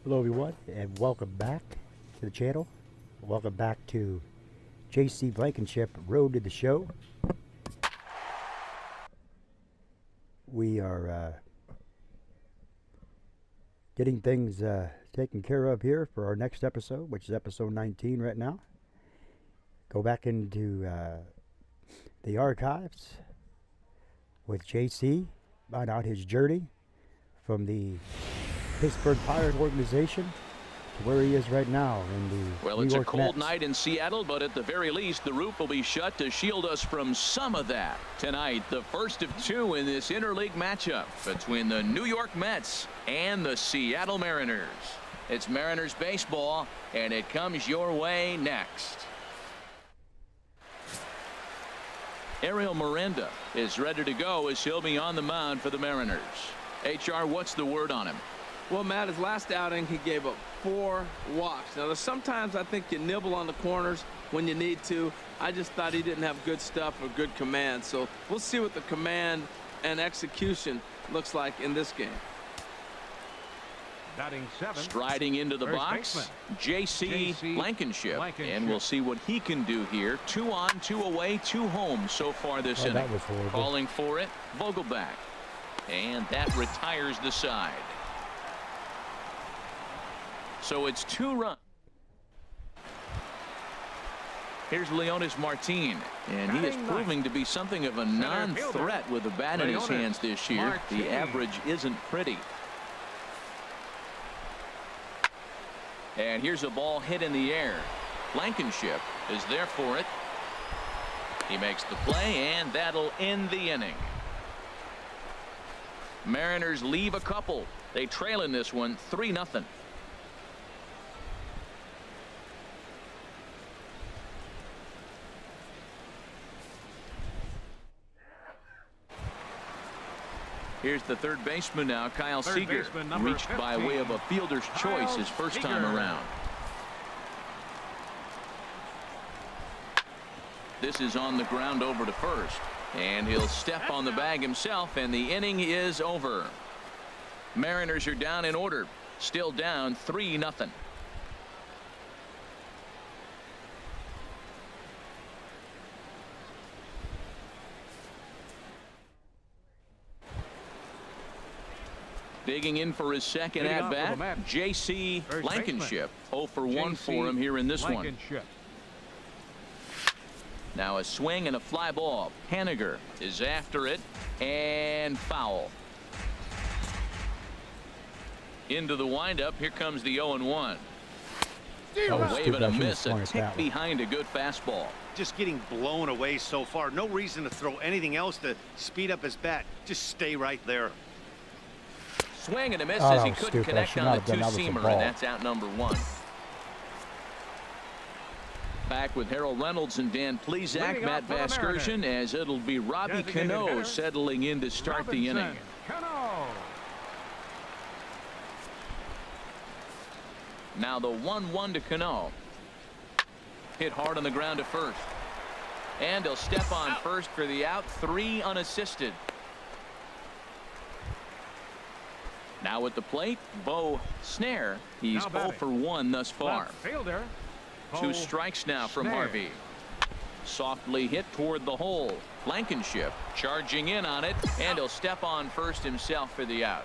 Hello everyone and welcome back to the channel. Welcome back to JC Blankenship Road to the Show. We are getting things taken care of here for our next episode, which is episode 19 right now. Go back into the archives with JC, find out his journey from the Pittsburgh Pirate organization to where he is right now in the Well, New it's York a cold Mets. night in Seattle, but at the very least, the roof will be shut to shield us from some of that. Tonight, the first of two in this interleague matchup between the New York Mets and the Seattle Mariners. It's Mariners baseball, and it comes your way next. Ariel Miranda is ready to go as he'll be on the mound for the Mariners. HR, what's the word on him? Well, Matt, his last outing, he gave up 4 walks. Now, sometimes I think you nibble on the corners when you need to. I just thought he didn't have good stuff or good command. So we'll see what the command and execution looks like in this game. Batting 7. Striding into the box, JC Blankenship. And we'll see what he can do here. 2 on, 2 away, 2 home so far this inning. That was horrible. Calling for it, Vogelback. And that retires the side. So it's 2 runs. Here's Leonis Martin, and he is proving to be something of a non-threat with the bat in his hands this year. The average isn't pretty. And here's a ball hit in the air. Blankenship is there for it. He makes the play, and that'll end the inning. Mariners leave a couple. They trail in this one 3-0. Here's the third baseman now, Kyle Seager, reached by way of a fielder's choice his first time around. This is on the ground over to first, and he'll step on the bag himself, and the inning is over. Mariners are down in order, still down 3-0. Digging in for his second at-bat, JC Blankenship. 0 for 1 for him here in this one. Now a swing and a fly ball. Haniger is after it, and foul. Into the windup. Here comes the 0-1. A wave and a miss, a tick behind a good fastball. Just getting blown away so far. No reason to throw anything else to speed up his bat. Just stay right there. Swing and a miss as he couldn't connect on the two-seamer, and that's out number 1. Back with Harold Reynolds and Dan Plesac, Matt Vasgersian, as it'll be Robbie Cano settling in to start the inning. Now the 1-1 to Cano. Hit hard on the ground to first. And he'll step on first for the out. 3 unassisted. Now at the plate, Bo Snare. He's 0 for 1 thus far. 2 strikes now from Harvey. Softly hit toward the hole. Blankenship charging in on it, and he'll step on first himself for the out.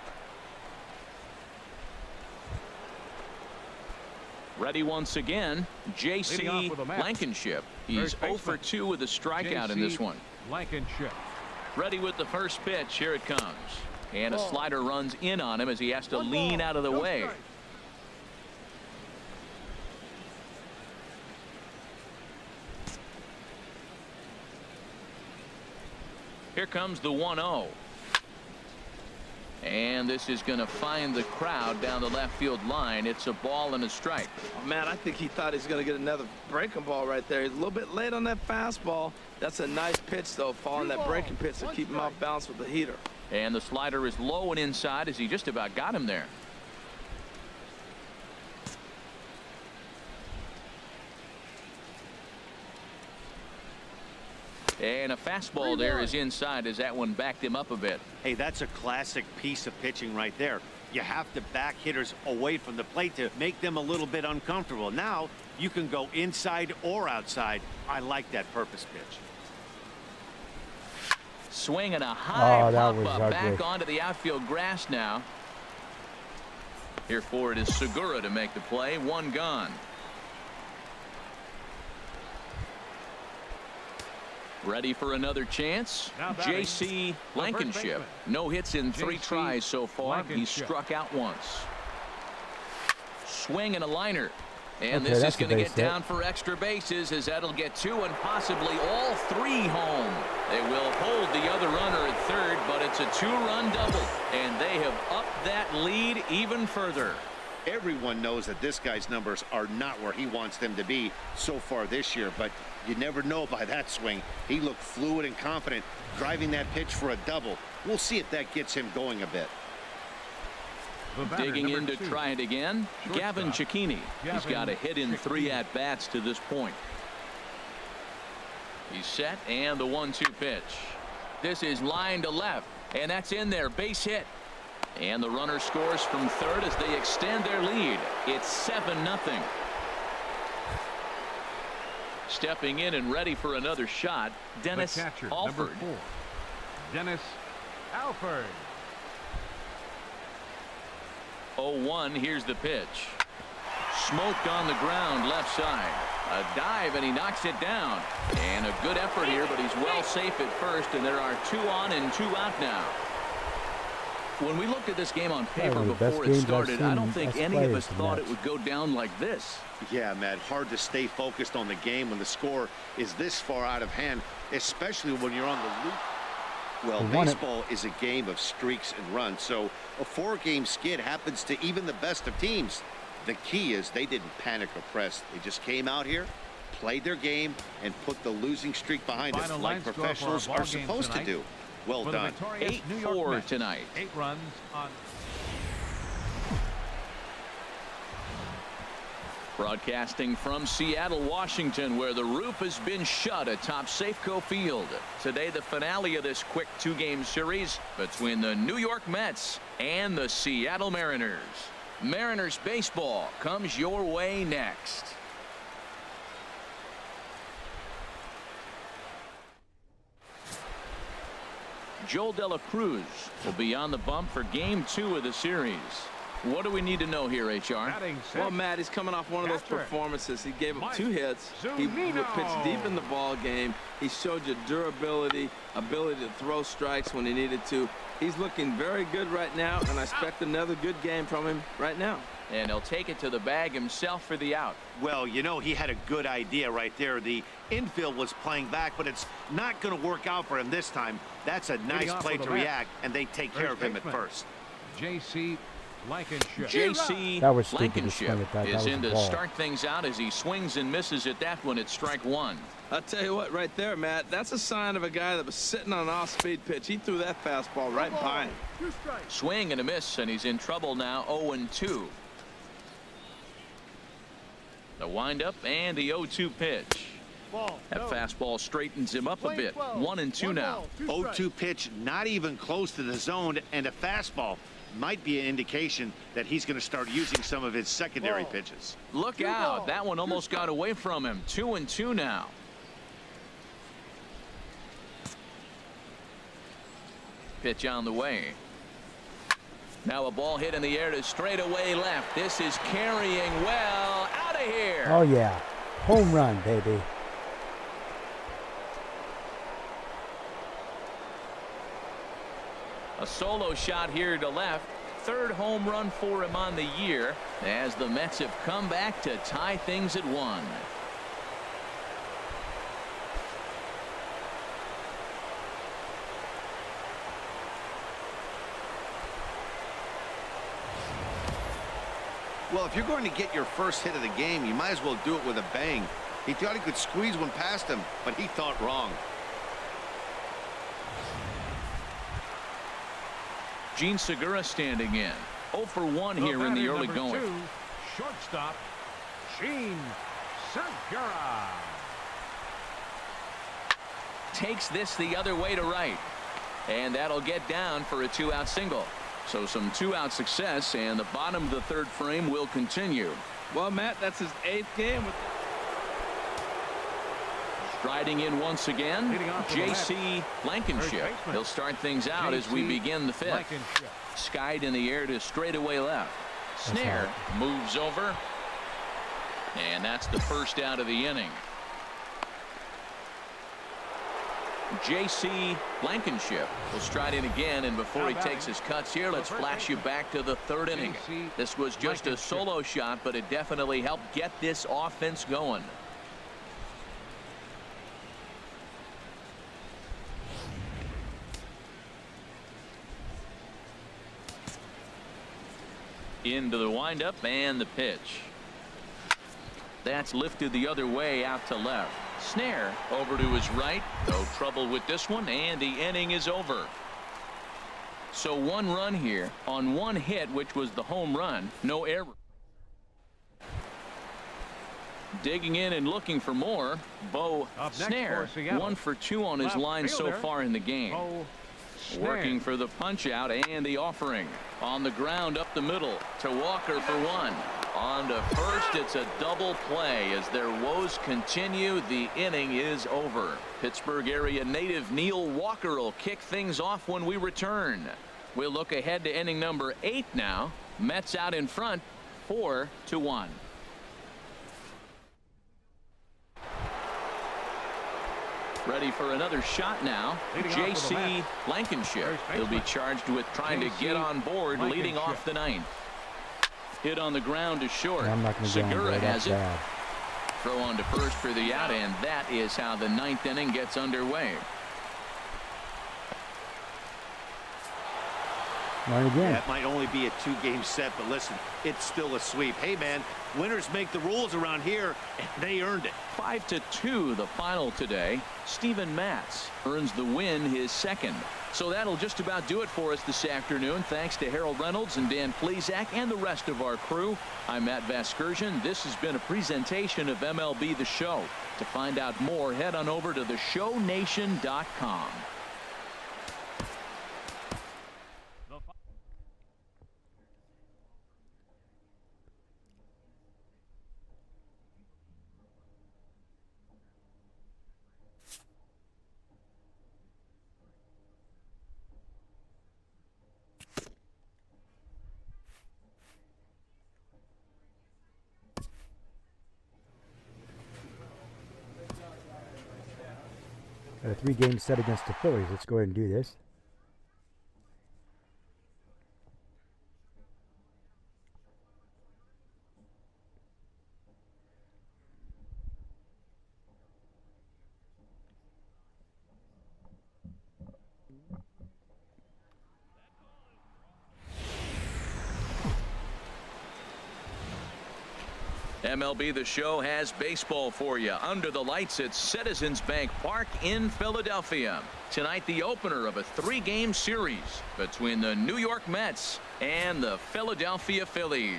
Ready once again, JC Blankenship. He's 0 for 2 with a strikeout in this one. Ready with the first pitch. Here it comes. And a slider runs in on him as he has to lean out of the way. Here comes the 1-0. And this is going to find the crowd down the left field line. It's a ball and a strike. Oh, man, I think he thought he's going to get another breaking ball right there. He's a little bit late on that fastball. That's a nice pitch, though, following that breaking pitch to keep him off balance with the heater. And the slider is low and inside as he just about got him there. And a fastball there is inside as that one backed him up a bit. Hey, that's a classic piece of pitching right there. You have to back hitters away from the plate to make them a little bit uncomfortable. Now you can go inside or outside. I like that purpose pitch. Swing and a high that was pop-up back ugly. onto the outfield grass now. Here for it is Segura to make the play. One gone. Ready for another chance. J.C. Blankenship. No hits in 3 tries so far. He's struck out once. Swing and a liner. And Okay, this is that's a going to base get hit. down for extra bases, as that'll get 2 and possibly all 3 home. They will hold the other runner at third, but it's a 2-run double, and they have upped that lead even further. Everyone knows that this guy's numbers are not where he wants them to be so far this year, but you never know by that swing. He looked fluid and confident driving that pitch for a double. We'll see if that gets him going a bit. Digging in to try it again, Gavin Cicchini. He's got a hit in 3 at-bats to this point. He's set, and the 1-2 pitch. This is line to left, and that's in there. Base hit. And the runner scores from third as they extend their lead. It's 7-0. Stepping in and ready for another shot, Dennis Alford. Dennis Alford. 0-1. Here's the pitch. Smoked on the ground left side. A dive, and he knocks it down. And a good effort here, but he's well safe at first, and there are 2 on and 2 out now. When we looked at this game on paper one of the best before it games I've started, I don't seen think us any play of us as a thought match. it would go down like this. Yeah, Matt, hard to stay focused on the game when the score is this far out of hand, especially when you're on the loop. Well, They won it. baseball is a game of streaks and runs, so a 4-game skid happens to even the best of teams. The key is they didn't panic or press. They just came out here, played their game, and put the losing streak behind Final them, line like score for our professionals ball are game supposed to tonight. do. Well For the done. victorious New York 8-4 Mets. tonight. 8 runs on. Broadcasting from Seattle, Washington, where the roof has been shut atop Safeco Field. Today, the finale of this quick 2-game series between the New York Mets and the Seattle Mariners. Mariners baseball comes your way next. Joel De La Cruz will be on the bump for Game 2 of the series. What do we need to know here, HR? Well, Matt, he's coming off one of those performances. He gave up 2 hits. He pitched deep in the ball game. He showed you durability, ability to throw strikes when he needed to. He's looking very good right now, and I expect another good game from him right now. And he'll take it to the bag himself for the out. Well, you know, he had a good idea right there. The infield was playing back, but it's not going to work out for him this time. That's a nice play to react, and they take care of him at first. J.C. Blankenship. J.C. That was stupid to Blankenship swing at that. That is was a in to ball. start things out as he swings and misses at that one at strike 1. I'll tell you what, right there, Matt, that's a sign of a guy that was sitting on an off-speed pitch. He threw that fastball right by him. Swing and a miss, and he's in trouble now. 0-2. The windup and the 0-2 pitch. That fastball straightens him up a bit. 1-2 now. 0-2 pitch, not even close to the zone, and a fastball might be an indication that he's going to start using some of his secondary pitches. Look out. That one almost got away from him. 2-2 now. Pitch on the way. Now a ball hit in the air to straightaway left. This is carrying well. Out of here. Oh, yeah. Home run, baby. A solo shot here to left. 3rd home run for him on the year as the Mets have come back to tie things at 1. Well, if you're going to get your first hit of the game, you might as well do it with a bang. He thought he could squeeze one past him, but he thought wrong. Gene Segura standing in. 0 for 1 here in the early going. 2, shortstop, Gene Segura. Takes this the other way to right. And that'll get down for a 2-out single. So some 2-out success, and the bottom of the third frame will continue. Well, Matt, that's his 8th game. Striding in once again, J.C. Blankenship. He'll start things out as we begin the 5th. Skied in the air to straightaway left. Snare moves over, and that's the first out of the inning. J.C. Blankenship will stride in again, and before he takes his cuts here, let's flash you back to the 3rd inning. This was just a solo shot, but it definitely helped get this offense going. Into the windup and the pitch. That's lifted the other way out to left. Snare over to his right. No trouble with this one, and the inning is over. So 1 run here on 1 hit, which was the home run. No error. Digging in and looking for more. Bo Snare 1 for 2 on his line so far in the game. Working for the punch out and the offering. On the ground up the middle to Walker for 1. On to first. It's a double play as their woes continue. The inning is over. Pittsburgh area native Neil Walker will kick things off when we return. We'll look ahead to inning number 8 now. Mets out in front 4-1. Ready for another shot now. J.C. Blankenship. He'll be charged with trying to get on board leading off the 9th. Hit on the ground to short. Segura has it. Throw on to first for the out, and that is how the 9th inning gets underway. That might only be a 2-game set, but listen, it's still a sweep. Hey, man, winners make the rules around here, and they earned it. 5-2 the final today. Steven Matz earns the win, his 2nd. So that'll just about do it for us this afternoon. Thanks to Harold Reynolds and Dan Plesac and the rest of our crew. I'm Matt Vasgersian. This has been a presentation of MLB The Show. To find out more, head on over to theshownation.com. A 3-game set against the Phillies. Let's go ahead and do this. MLB The Show has baseball for you under the lights at Citizens Bank Park in Philadelphia. Tonight, the opener of a 3-game series between the New York Mets and the Philadelphia Phillies.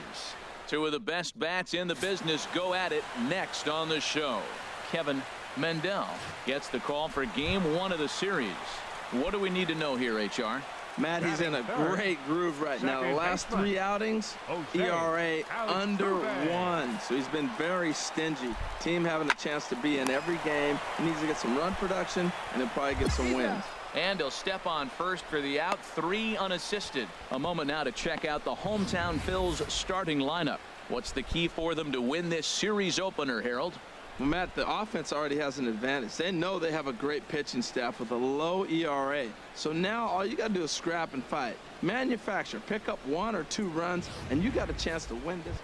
2 of the best bats in the business go at it next on the show. Kevin Mendel gets the call for game 1 of the series. What do we need to know here, HR? Matt, he's in a great groove right now. The last 3 outings, ERA under 1. So he's been very stingy. Team having a chance to be in every game. He needs to get some run production, and he'll probably get some wins. And he'll step on first for the out, 3 unassisted. A moment now to check out the hometown Phils starting lineup. What's the key for them to win this series opener, Harold? Well, Matt, the offense already has an advantage. They know they have a great pitching staff with a low ERA. So now all you got to do is scrap and fight. Manufacture, pick up 1 or 2 runs, and you got a chance to win this.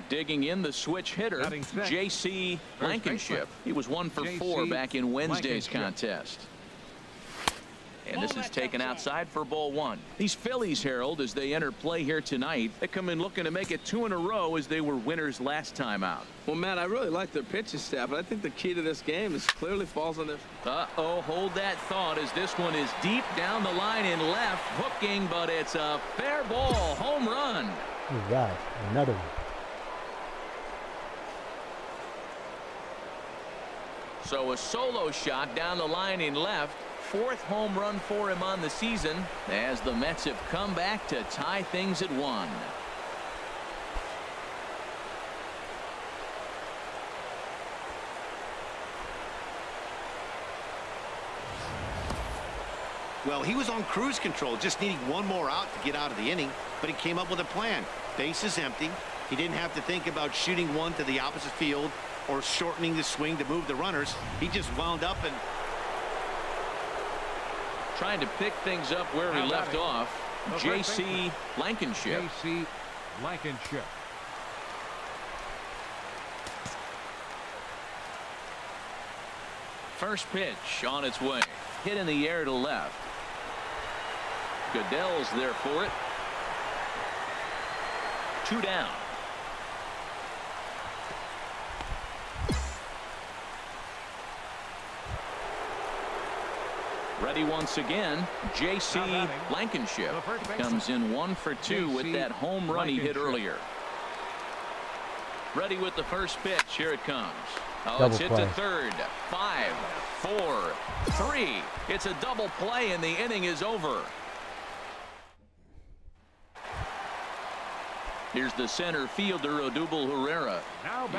Digging in the switch hitter, J.C. Blankenship. He was 1 for 4 back in Wednesday's contest. And this is taken outside for ball 1. These Phillies, Harold, as they enter play here tonight, they come in looking to make it 2 in a row as they were winners last time out. Well, Matt, I really like their pitching staff, but I think the key to this game is clearly falls on their... Uh-oh, hold that thought as this one is deep down the line in left, hooking, but it's a fair ball, home run. All right, another one. So a solo shot down the line in left. 4th home run for him on the season as the Mets have come back to tie things at 1. Well, he was on cruise control, just needing one more out to get out of the inning, but he came up with a plan. Bases empty. He didn't have to think about shooting one to the opposite field or shortening the swing to move the runners. He just wound up and trying to pick things up where he left off. J.C. Blankenship. J.C. Blankenship. First pitch on its way. Hit in the air to left. Goodell's there for it. 2 down. Ready once again. J.C. Blankenship comes in 1 for 2 with that home run he hit earlier. Ready with the first pitch. Here it comes. Oh, it's hit to third. 5, 4, 3. It's a double play and the inning is over. Here's the center fielder, Odubel Herrera.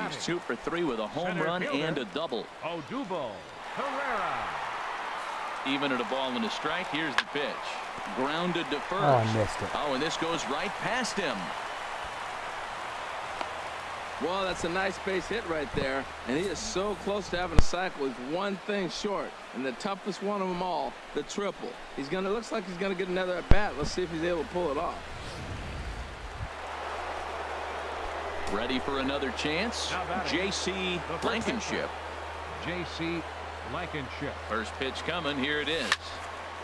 He's 2 for 3 with a home run and a double. Odubel Herrera. Even at a ball and a strike. Here's the pitch. Grounded to first. Oh, I missed it. Oh, and this goes right past him. Well, that's a nice base hit right there, and he is so close to having a cycle. He's one thing short, and the toughest one of them all, the triple. Looks like he's gonna get another at bat. Let's see if he's able to pull it off. Ready for another chance. J.C. Blankenship. J.C. Blankenship. First pitch coming. Here it is.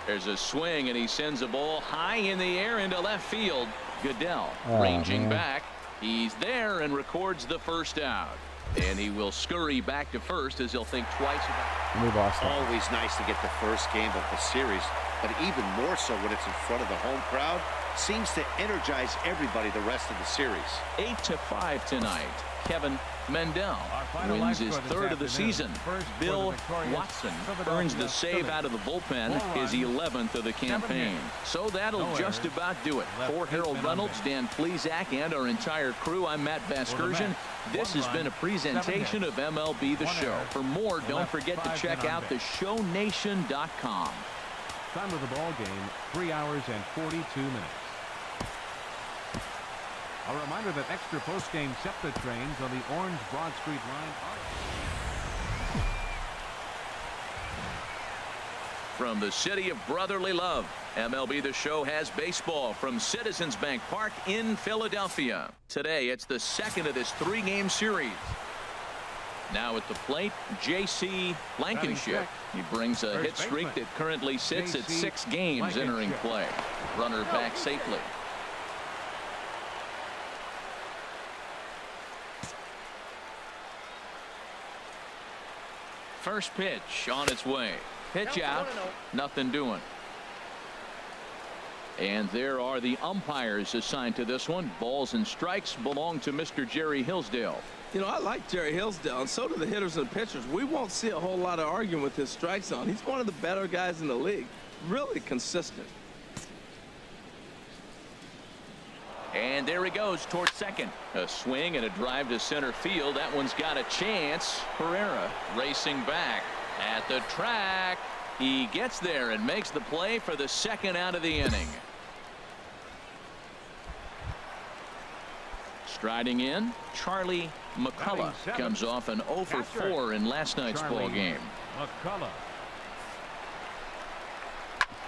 There's a swing, and he sends a ball high in the air into left field. Goodell ranging back. He's there and records the first out. And he will scurry back to first as he'll think twice about it. Always nice to get the first game of the series, but even more so when it's in front of the home crowd. Seems to energize everybody the rest of the series. 8-5 tonight. Kevin Mendel wins his 3rd of the season. Bill Watson earns the save out of the bullpen, his 11th of the campaign. So that'll just about do it. For Harold Reynolds, Dan Plesac, and our entire crew, I'm Matt Vasgersian. This has been a presentation of MLB The Show. For more, don't forget to check out theshownation.com. Time of the ball game, 3 hours and 42 minutes. A reminder that extra post-game SEPTA trains on the Orange Broad Street line are... From the city of brotherly love, MLB The Show has baseball from Citizens Bank Park in Philadelphia. Today, it's the second of this 3-game series. Now at the plate, J.C. Blankenship. He brings a hit streak that currently sits at 6 games entering play. Runner back safely. First pitch on its way. Pitch out. Nothing doing. And there are the umpires assigned to this one. Balls and strikes belong to Mr. Jerry Hillsdale. You know, I like Jerry Hillsdale, and so do the hitters and pitchers. We won't see a whole lot of arguing with his strike zone. He's one of the better guys in the league. Really consistent. And there he goes towards second. A swing and a drive to center field. That one's got a chance. Herrera racing back at the track. He gets there and makes the play for the second out of the inning. Striding in, Charlie McCullough comes off an 0 for 4 in last night's ball game. McCullough.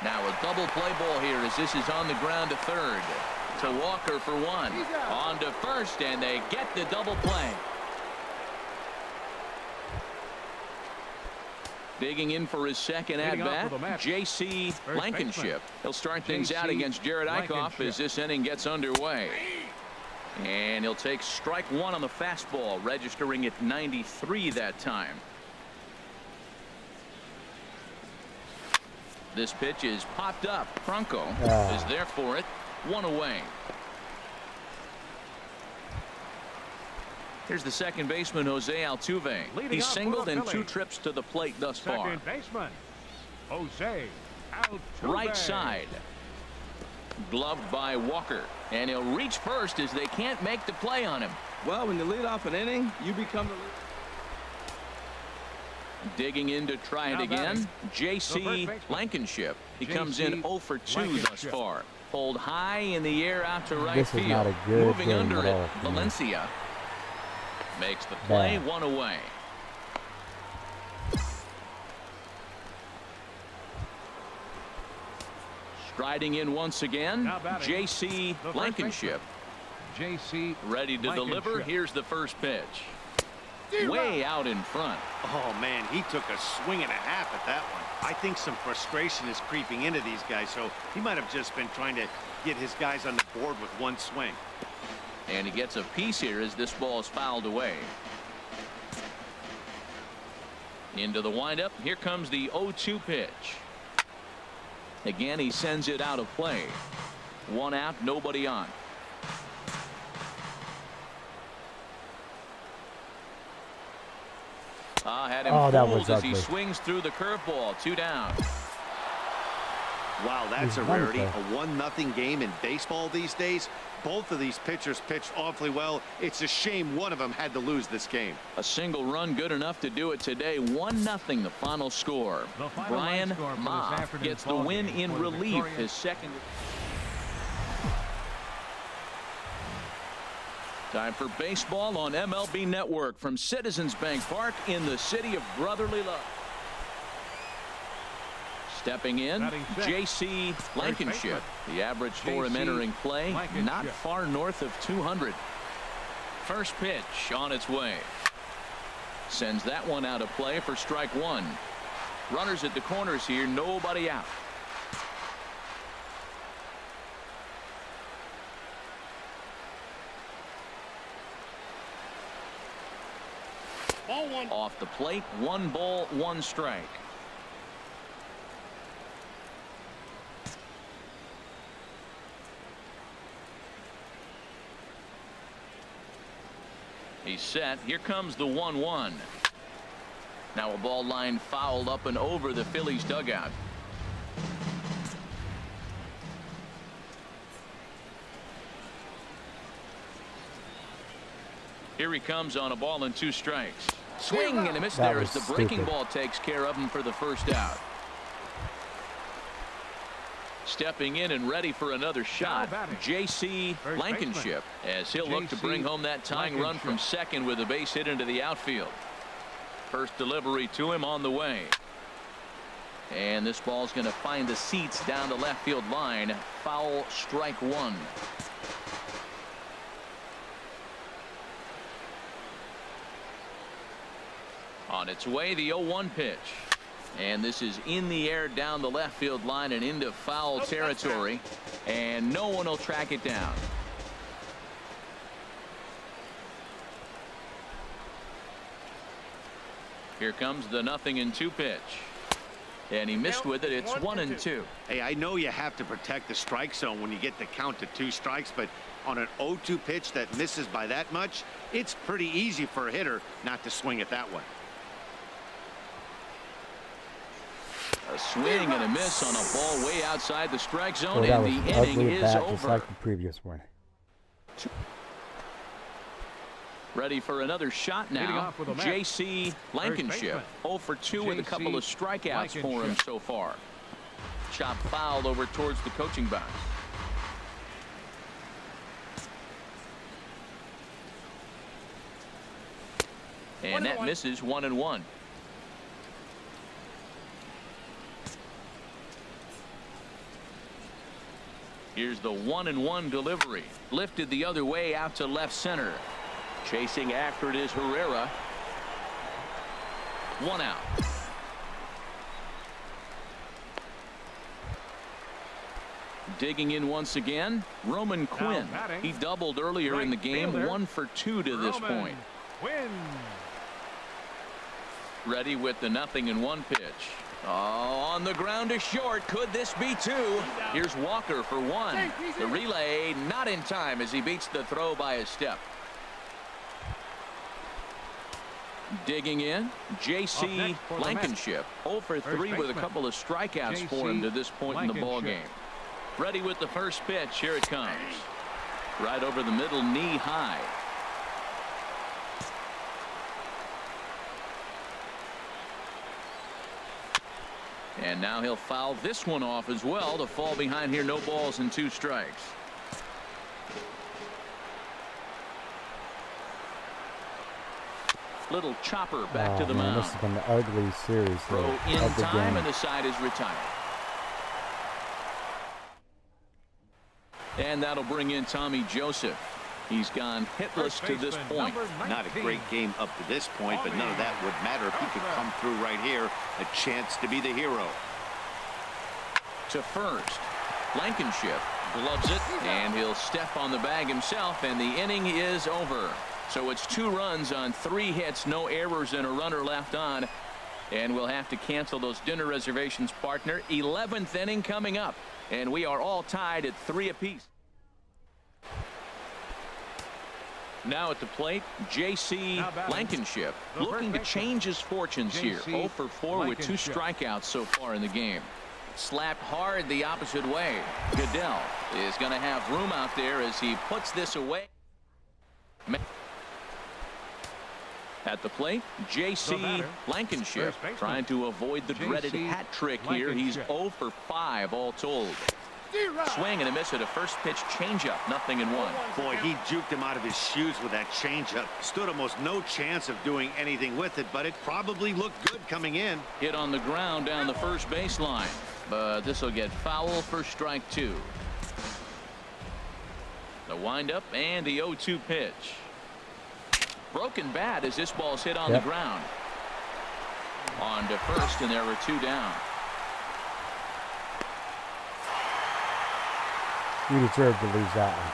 Now a double play ball here as this is on the ground to third. To Walker for 1. On to first, and they get the double play. Digging in for his second at-bat, J.C. Blankenship. He'll start things out against Jared Eichhoff as this inning gets underway. And he'll take strike 1 on the fastball, registering at 93 that time. This pitch is popped up. Franco is there for it. 1 away. Here's the second baseman, Jose Altuve. He's singled in 2 trips to the plate thus far. Second baseman, Jose Altuve. Right side. Gloved by Walker. And he'll reach first as they can't make the play on him. Well, when you lead off an inning, you become the leader. Digging in to try it again. J.C. Blankenship. He comes in 0 for 2 thus far. Pulled high in the air out to right This field. is not a good Moving game under at it, all. Valencia makes the play. Bad. 1 away. Striding in once again, J.C. Blankenship. J.C. Ready to deliver. Here's the first pitch. Way out in front. Oh, man, he took a swing and a half at that one. I think some frustration is creeping into these guys, so he might have just been trying to get his guys on the board with one swing. And he gets a piece here as this ball is fouled away. Into the windup. Here comes the 0-2 pitch. Again, he sends it out of play. 1 out, nobody on. Had him fooled as he swings through the curveball. 2 down. Wow, that's a rarity. A 1-0 game in baseball these days. Both of these pitchers pitched awfully well. It's a shame one of them had to lose this game. A single run good enough to do it today. 1-0 the final score. Brian Ma gets the win in relief, his second. Time for baseball on MLB Network from Citizens Bank Park in the city of brotherly love. Stepping in, J.C. Blankenship. The average for him entering play, not far north of 200. First pitch on its way. Sends that one out of play for strike 1. Runners at the corners here, nobody out. Ball 1. Off the plate, 1 ball, 1 strike. He's set. Here comes the 1-1. Now a ball line fouled up and over the Phillies dugout. Here he comes on a ball and 2 strikes. Swing and a miss there as the breaking ball takes care of him for the first out. Stepping in and ready for another shot, J.C. Blankenship, as he'll look to bring home that tying run from second with a base hit into the outfield. First delivery to him on the way. And this ball's going to find the seats down the left field line. Foul, strike 1. On its way, the 0-1 pitch. And this is in the air down the left field line and into foul territory. And no one will track it down. Here comes the 0-2 pitch. And he missed with it. It's 1-2. Hey, I know you have to protect the strike zone when you get the count to 2 strikes, but on an 0-2 pitch that misses by that much, it's pretty easy for a hitter not to swing at that one. A swing and a miss on a ball way outside the strike zone, and the inning is over. Just like the previous one. Ready for another shot now. J.C. Blankenship 0 for 2 with a couple of strikeouts for him so far. Chop fouled over towards the coaching box. And that misses 1-1. Here's the 1-1 delivery. Lifted the other way out to left center. Chasing after it is Herrera. 1 out. Digging in once again, Roman Quinn. He doubled earlier in the game. 1 for 2 to this point. Ready with the 0-1 pitch. Oh, on the ground to short. Could this be 2? Here's Walker for 1. The relay not in time as he beats the throw by a step. Digging in, J.C. Blankenship. 0 for 3 with a couple of strikeouts for him to this point in the ball game. Ready with the first pitch. Here it comes. Right over the middle, knee high. And now he'll foul this one off as well to fall behind here. No balls and 2 strikes. Little chopper back to the mound. This has been an ugly series. Throw in time, and the side is retired. And that'll bring in Tommy Joseph. He's gone hitless to this point. Not a great game up to this point, but none of that would matter if he could come through right here. A chance to be the hero. To first, Blankenship gloves it, and he'll step on the bag himself, and the inning is over. So it's 2 runs on 3 hits, no errors, and a runner left on. And we'll have to cancel those dinner reservations, partner. 11th inning coming up, and we are all tied at 3 apiece. Now at the plate, J.C. Blankenship looking to change his fortunes here. 0 for 4 with 2 strikeouts so far in the game. Slapped hard the opposite way. Goodell is going to have room out there as he puts this away. At the plate, J.C. Blankenship trying to avoid the dreaded hat trick here. He's 0 for 5 all told. Swing and a miss at a first pitch changeup. 0-1. Boy, he juked him out of his shoes with that changeup. Stood almost no chance of doing anything with it, but it probably looked good coming in. Hit on the ground down the first baseline, but this will get foul for strike 2. The windup and the 0-2 pitch. Broken bat as this ball's hit on the ground. On to first, and there were 2 down. You deserve to lose that one.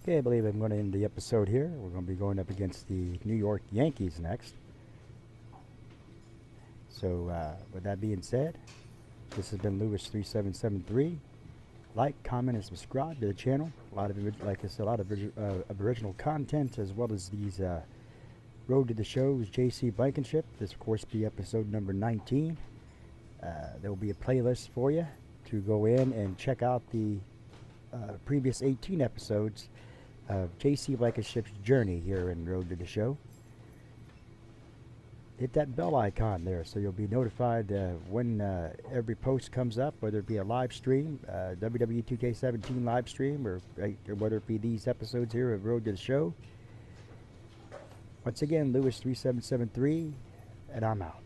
Okay, I believe I'm going to end the episode here. We're going to be going up against the New York Yankees next. So, with that being said, this has been Lewis3773. Like, comment, and subscribe to the channel. A lot of, like I said, a lot of original content, as well as these Road to the Shows, J.C. Blankenship. This, of course, be episode number 19. There will be a playlist for you to go in and check out the previous 18 episodes of J.C. Blankenship's journey here in Road to the Show. Hit that bell icon there so you'll be notified when every post comes up, whether it be a live stream, WWE 2K17 live stream, or whether it be these episodes here of Road to the Show. Once again, Lewis3773, and I'm out.